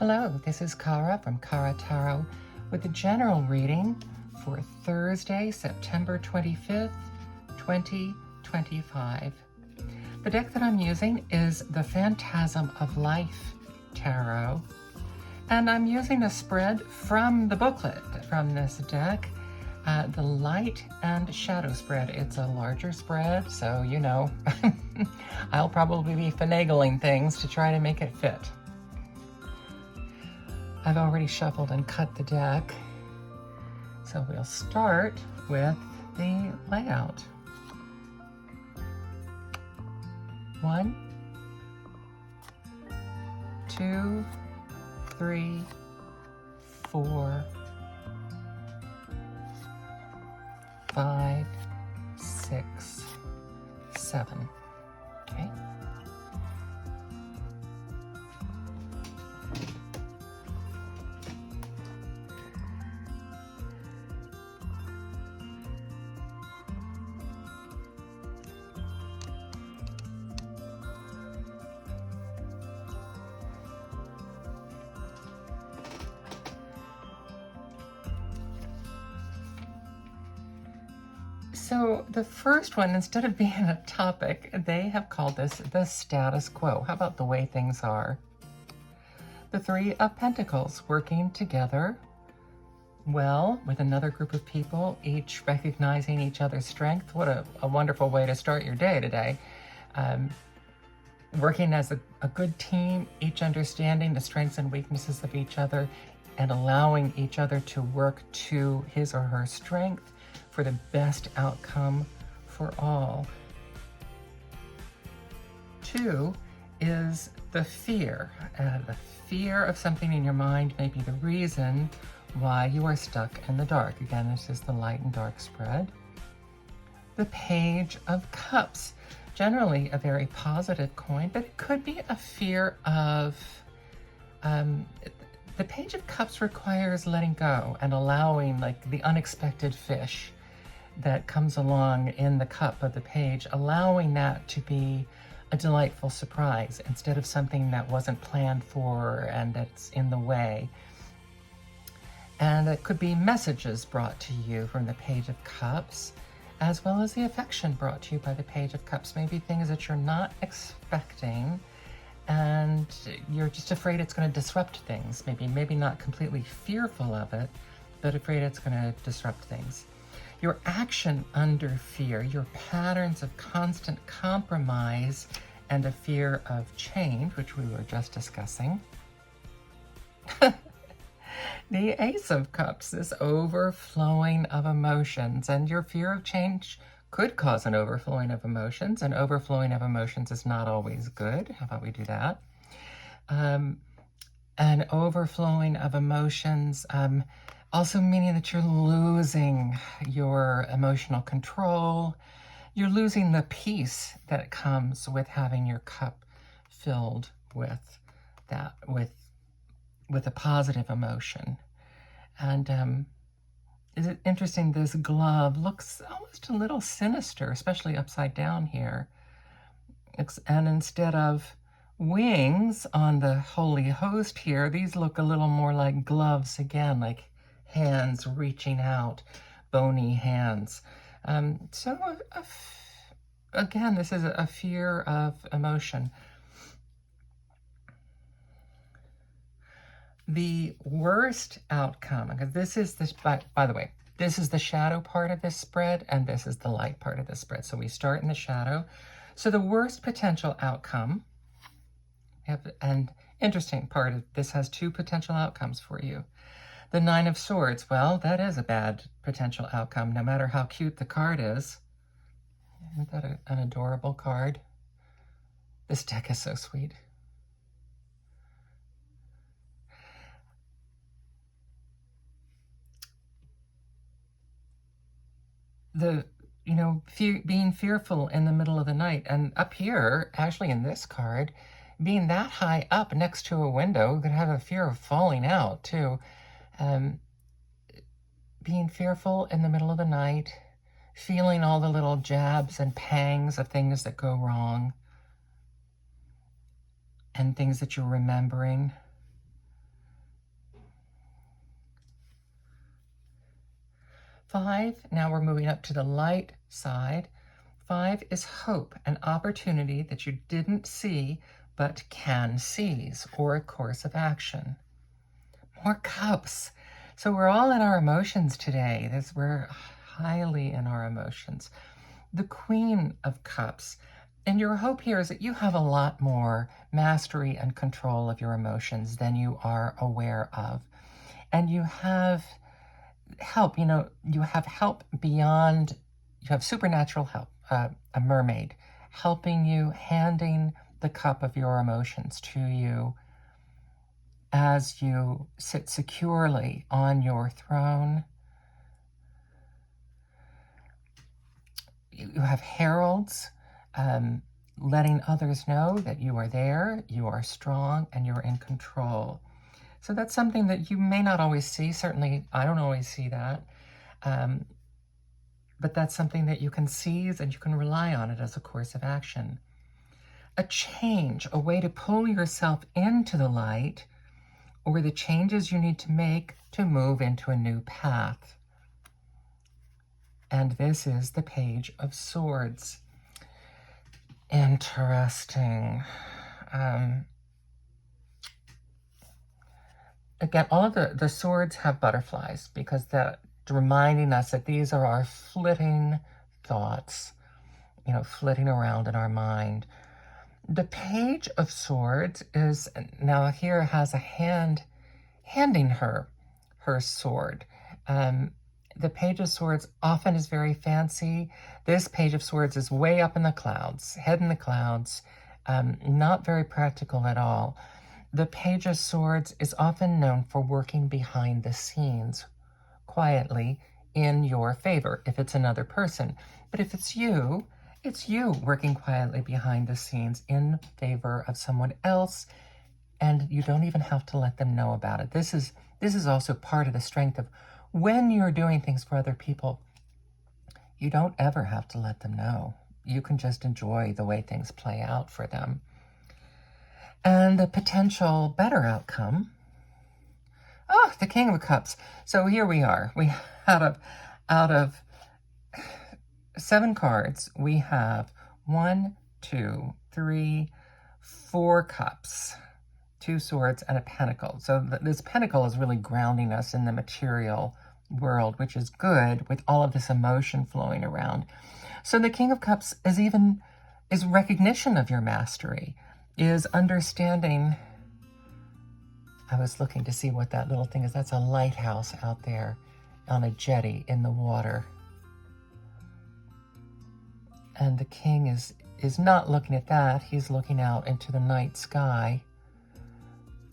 Hello, this is Kara from Kara Tarot with the general reading for Thursday, September 25th, 2025. The deck that I'm using is the Phantasm of Life Tarot, and I'm using a spread from the booklet from this deck, the Light and Shadow spread. It's a larger spread, so you know, I'll probably be finagling things to try to make it fit. I've already shuffled and cut the deck, so we'll start with the layout. 1, 2, 3, 4, 5, 6, 7. Okay. So the first one, instead of being a topic, they have called this the status quo. How about the way things are? The Three of Pentacles working together well with another group of people, each recognizing each other's strength. What a wonderful way to start your day today. Working as a good team, each understanding the strengths and weaknesses of each other and allowing each other to work to his or her strength for the best outcome for all. 2 is the fear. The fear of something in your mind may be the reason why you are stuck in the dark. Again, this is the light and dark spread. The Page of Cups. Generally a very positive coin, but it could be a fear of... the Page of Cups requires letting go and allowing like the unexpected fish that comes along in the cup of the page, allowing that to be a delightful surprise instead of something that wasn't planned for and that's in the way. And it could be messages brought to you from the Page of Cups, as well as the affection brought to you by the Page of Cups. Maybe things that you're not expecting and you're just afraid it's going to disrupt things. Maybe not completely fearful of it, but afraid it's going to disrupt things. Your action under fear, your patterns of constant compromise and a fear of change, which we were just discussing. The Ace of Cups, this overflowing of emotions, and your fear of change could cause an overflowing of emotions, and overflowing of emotions is not always good. How about we do that? An overflowing of emotions, also meaning that you're losing your emotional control. You're losing the peace that comes with having your cup filled with that, with a positive emotion. And is it interesting, this glove looks almost a little sinister, especially upside down here. And instead of wings on the Holy Host here, these look a little more like gloves again, like hands reaching out, bony hands. So again, this is a fear of emotion. The worst outcome, because this is this, by the way, this is the shadow part of this spread, and this is the light part of this spread. So we start in the shadow. So the worst potential outcome, and interesting part of this has 2 potential outcomes for you. The Nine of Swords, well, that is a bad potential outcome, no matter how cute the card is. Isn't that an adorable card? This deck is so sweet. Being fearful in the middle of the night. And up here, actually in this card, being that high up next to a window, you could have a fear of falling out too. Being fearful in the middle of the night, feeling all the little jabs and pangs of things that go wrong and things that you're remembering. 5, now we're moving up to the light side. 5 is hope, an opportunity that you didn't see but can seize, or a course of action. More cups. So we're all in our emotions today. We're highly in our emotions. The Queen of Cups. And your hope here is that you have a lot more mastery and control of your emotions than you are aware of. And you have help, you have help beyond, you have supernatural help, a mermaid helping you, handing the cup of your emotions to you as you sit securely on your throne. You have heralds letting others know that you are there, you are strong, and you're in control. So that's something that you may not always see. Certainly, I don't always see that. But that's something that you can seize and you can rely on it as a course of action. A change, a way to pull yourself into the light, or the changes you need to make to move into a new path. And this is the Page of Swords. Interesting. Again, all of the swords have butterflies because that's reminding us that these are our flitting thoughts, flitting around in our mind. The Page of Swords is now here has a hand handing her sword. The Page of Swords often is very fancy. This Page of Swords is way up in the clouds, head in the clouds, not very practical at all. The Page of Swords is often known for working behind the scenes, quietly, in your favor, if it's another person. But if it's you working quietly behind the scenes in favor of someone else, and you don't even have to let them know about it. This is also part of the strength of when you're doing things for other people, you don't ever have to let them know. You can just enjoy the way things play out for them. And the potential better outcome. Oh, the King of Cups. So here we are. We out of 7 cards, we have 1, 2, 3, 4 cups, 2 swords, and a pentacle. So this pentacle is really grounding us in the material world, which is good with all of this emotion flowing around. So the King of Cups is recognition of your mastery, is understanding. I was looking to see what that little thing is. That's a lighthouse out there on a jetty in the water. And the king is not looking at that. He's looking out into the night sky,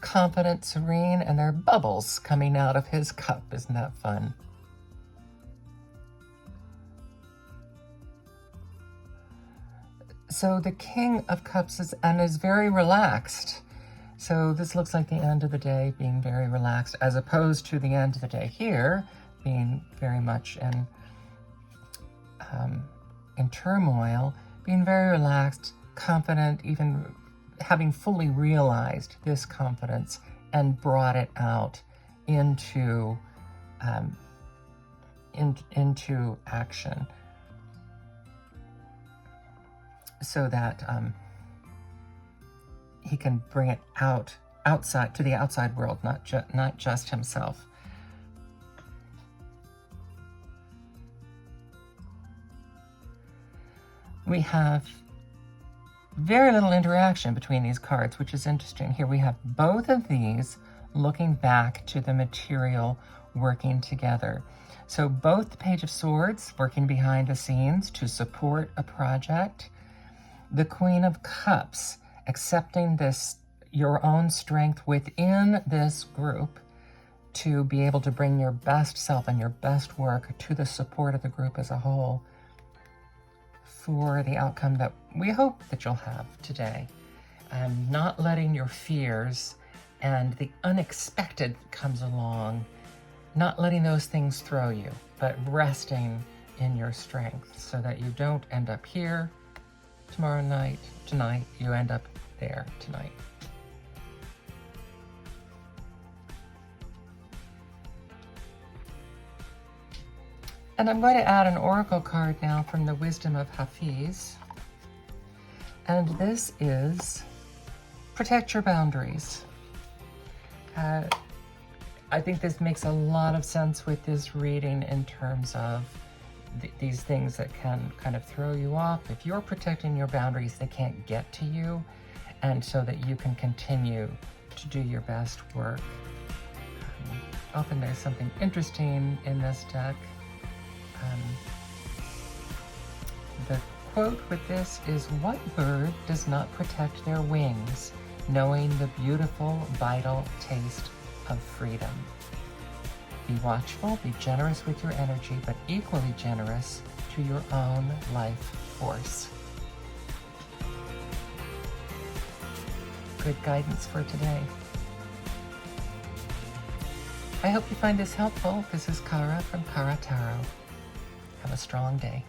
confident, serene, and there are bubbles coming out of his cup. Isn't that fun? So the King of Cups is very relaxed. So this looks like the end of the day being very relaxed, as opposed to the end of the day here being very much in turmoil, being very relaxed, confident, even having fully realized this confidence and brought it out into action, so that he can bring it outside to the outside world, not just himself. We have very little interaction between these cards, which is interesting. Here we have both of these looking back to the material working together. So both the Page of Swords working behind the scenes to support a project. The Queen of Cups accepting your own strength within this group to be able to bring your best self and your best work to the support of the group as a whole for the outcome that we hope that you'll have today. Not letting your fears and the unexpected comes along, not letting those things throw you, but resting in your strength so that you don't end up here tonight, you end up there tonight. And I'm going to add an oracle card now from the Wisdom of Hafiz. And this is protect your boundaries. I think this makes a lot of sense with this reading in terms of these things that can kind of throw you off. If you're protecting your boundaries, they can't get to you, and so that you can continue to do your best work. Often there's something interesting in this deck. The quote with this is, "What bird does not protect their wings, knowing the beautiful, vital taste of freedom?" Be watchful, be generous with your energy, but equally generous to your own life force. Good guidance for today. I hope you find this helpful. This is Kara from Kara Tarot. Have a strong day.